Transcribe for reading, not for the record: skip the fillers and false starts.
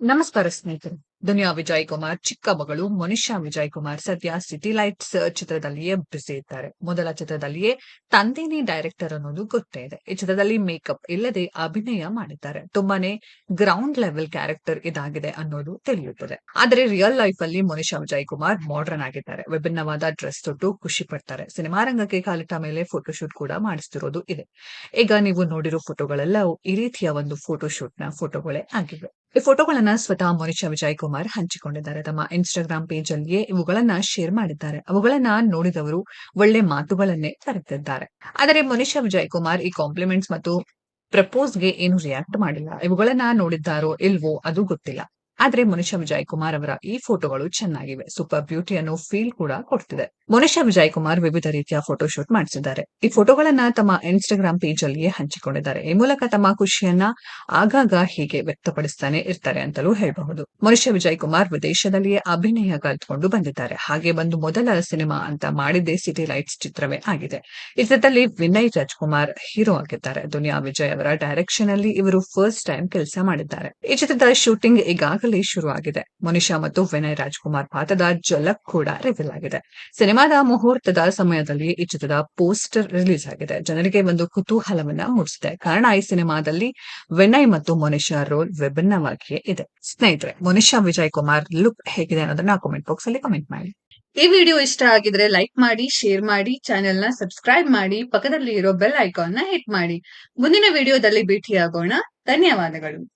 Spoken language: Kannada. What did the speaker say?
ನಮಸ್ಕಾರ ಸ್ನೇಹಿತರೆ. ದುನಿಯಾ ವಿಜಯ್ ಕುಮಾರ್ ಚಿಕ್ಕ ಮಗಳು ಮೋನಿಶಾ ವಿಜಯ್ ಕುಮಾರ್ ಸದ್ಯ ಸಿಟಿ ಲೈಟ್ಸ್ ಚಿತ್ರದಲ್ಲಿಯೇ ಬ್ಯುಸಿ ಇದ್ದಾರೆ. ಮೊದಲ ಚಿತ್ರದಲ್ಲಿಯೇ ತಂದೆನೇ ಡೈರೆಕ್ಟರ್ ಅನ್ನೋದು ಗೊತ್ತೇ ಇದೆ. ಈ ಚಿತ್ರದಲ್ಲಿ ಮೇಕಪ್ ಇಲ್ಲದೆ ಅಭಿನಯ ಮಾಡಿದ್ದಾರೆ. ತುಂಬಾನೇ ಗ್ರೌಂಡ್ ಲೆವೆಲ್ ಕ್ಯಾರೆಕ್ಟರ್ ಇದಾಗಿದೆ ಅನ್ನೋದು ತಿಳಿಯುತ್ತದೆ. ಆದರೆ ರಿಯಲ್ ಲೈಫ್ ಅಲ್ಲಿ ಮೋನಿಶಾ ವಿಜಯ್ ಕುಮಾರ್ ಮಾಡರ್ನ್ ಆಗಿದ್ದಾರೆ. ವಿಭಿನ್ನವಾದ ಡ್ರೆಸ್ ತೊಟ್ಟು ಖುಷಿ ಪಡ್ತಾರೆ. ಸಿನಿಮಾ ರಂಗಕ್ಕೆ ಕಾಲಿಟ್ಟ ಮೇಲೆ ಫೋಟೋಶೂಟ್ ಕೂಡ ಮಾಡಿಸ್ತಿರೋದು ಇದೆ. ಈಗ ನೀವು ನೋಡಿರೋ ಫೋಟೋಗಳೆಲ್ಲವೂ ಈ ರೀತಿಯ ಒಂದು ಫೋಟೋಶೂಟ್ ನ ಫೋಟೋಗಳೇ ಆಗಿವೆ. ಈ ಫೋಟೋಗಳನ್ನ ಸ್ವತಃ ಮೋನಿಶಾ ವಿಜಯ್ ಕುಮಾರ್ ಹಂಚಿಕೊಂಡಿದ್ದಾರೆ. ತಮ್ಮ ಇನ್ಸ್ಟಾಗ್ರಾಮ್ ಪೇಜ್ ಅಲ್ಲಿಯೇ ಇವುಗಳನ್ನ ಶೇರ್ ಮಾಡಿದ್ದಾರೆ. ಅವುಗಳನ್ನ ನೋಡಿದವರು ಒಳ್ಳೆ ಮಾತುಗಳನ್ನೇ ಕರೆದಿದ್ದಾರೆ. ಆದರೆ ಮೋನಿಶಾ ವಿಜಯ್ ಕುಮಾರ್ ಈ ಕಾಂಪ್ಲಿಮೆಂಟ್ಸ್ ಮತ್ತು ಪ್ರಪೋಸ್‌ಗೆ ಏನು ರಿಯಾಕ್ಟ್ ಮಾಡಿಲ್ಲ. ಇವುಗಳನ್ನ ನೋಡಿದ್ದಾರೋ ಇಲ್ವೋ ಅದು ಗೊತ್ತಿಲ್ಲ. ಆದ್ರೆ ಮೋನಿಶಾ ವಿಜಯ್ ಕುಮಾರ್ ಅವರ ಈ ಫೋಟೋಗಳು ಚೆನ್ನಾಗಿವೆ. ಸೂಪರ್ ಬ್ಯೂಟಿ ಅನ್ನೋ ಫೀಲ್ ಕೂಡ ಕೊಡ್ತಿದೆ. ಮೋನಿಶಾ ವಿಜಯ್ ಕುಮಾರ್ ವಿವಿಧ ರೀತಿಯ ಫೋಟೋಶೂಟ್ ಮಾಡಿಸಿದ್ದಾರೆ. ಈ ಫೋಟೋಗಳನ್ನ ತಮ್ಮ ಇನ್ಸ್ಟಾಗ್ರಾಮ್ ಪೇಜ್ ಅಲ್ಲಿಯೇ ಹಂಚಿಕೊಂಡಿದ್ದಾರೆ. ಈ ಮೂಲಕ ತಮ್ಮ ಖುಷಿಯನ್ನ ಆಗಾಗ ಹೀಗೆ ವ್ಯಕ್ತಪಡಿಸ್ತಾನೆ ಇರ್ತಾರೆ ಅಂತಲೂ ಹೇಳಬಹುದು. ಮೋನಿಶಾ ವಿಜಯ್ ಕುಮಾರ್ ವಿದೇಶದಲ್ಲಿಯೇ ಅಭಿನಯ ಕಲಿತುಕೊಂಡು ಬಂದಿದ್ದಾರೆ. ಹಾಗೆ ಬಂದು ಮೊದಲ ಸಿನಿಮಾ ಅಂತ ಮಾಡಿದ್ದೇ ಸಿಟಿ ಲೈಟ್ಸ್ ಚಿತ್ರವೇ ಆಗಿದೆ. ಈ ಚಿತ್ರದಲ್ಲಿ ವಿನಯ್ ರಾಜ್‌ಕುಮಾರ್ ಹೀರೋ ಆಗಿದ್ದಾರೆ. ದುನಿಯಾ ವಿಜಯ್ ಅವರ ಡೈರೆಕ್ಷನ್ ಅಲ್ಲಿ ಇವರು ಫಸ್ಟ್ ಟೈಮ್ ಕೆಲಸ ಮಾಡಿದ್ದಾರೆ. ಈ ಚಿತ್ರದ ಶೂಟಿಂಗ್ ಈಗಾಗಲೇ ಶುರು ಆಗಿದೆ. ಮೋನಿಶಾ ಮತ್ತು ವಿನಯ್ ರಾಜ್‌ಕುಮಾರ್ ಪಾತ್ರದ ಝಲಕ್ ಕೂಡ ರಿವೀಲ್ ಆಗಿದೆ. ಸಿನಿಮಾದ ಮುಹೂರ್ತದ ಸಮಯದಲ್ಲಿ ಈ ಚಿತ್ರದ ಪೋಸ್ಟರ್ ರಿಲೀಸ್ ಆಗಿದೆ. ಜನರಿಗೆ ಒಂದು ಕುತೂಹಲವನ್ನ ಮೂಡಿಸಿದೆ. ಕಾರಣ ಈ ಸಿನಿಮಾದಲ್ಲಿ ವಿನಯ್ ಮತ್ತು ಮೋನಿಶಾ ರೋಲ್ ವಿಭಿನ್ನವಾಗಿಯೇ ಇದೆ. ಸ್ನೇಹಿತರೆ, ಮೋನಿಶಾ ವಿಜಯ್ ಕುಮಾರ್ ಲುಕ್ ಹೇಗಿದೆ ಅನ್ನೋದನ್ನ ಕಾಮೆಂಟ್ ಬಾಕ್ಸ್ ಅಲ್ಲಿ ಕಾಮೆಂಟ್ ಮಾಡಿ. ಈ ವಿಡಿಯೋ ಇಷ್ಟ ಆಗಿದ್ರೆ ಲೈಕ್ ಮಾಡಿ, ಶೇರ್ ಮಾಡಿ, ಚಾನೆಲ್ ನ ಸಬ್ಸ್ಕ್ರೈಬ್ ಮಾಡಿ, ಪಕ್ಕದಲ್ಲಿ ಇರೋ ಬೆಲ್ ಐಕಾನ್ ನ ಹಿಟ್ ಮಾಡಿ. ಮುಂದಿನ ವಿಡಿಯೋದಲ್ಲಿ ಭೇಟಿಯಾಗೋಣ. ಧನ್ಯವಾದಗಳು.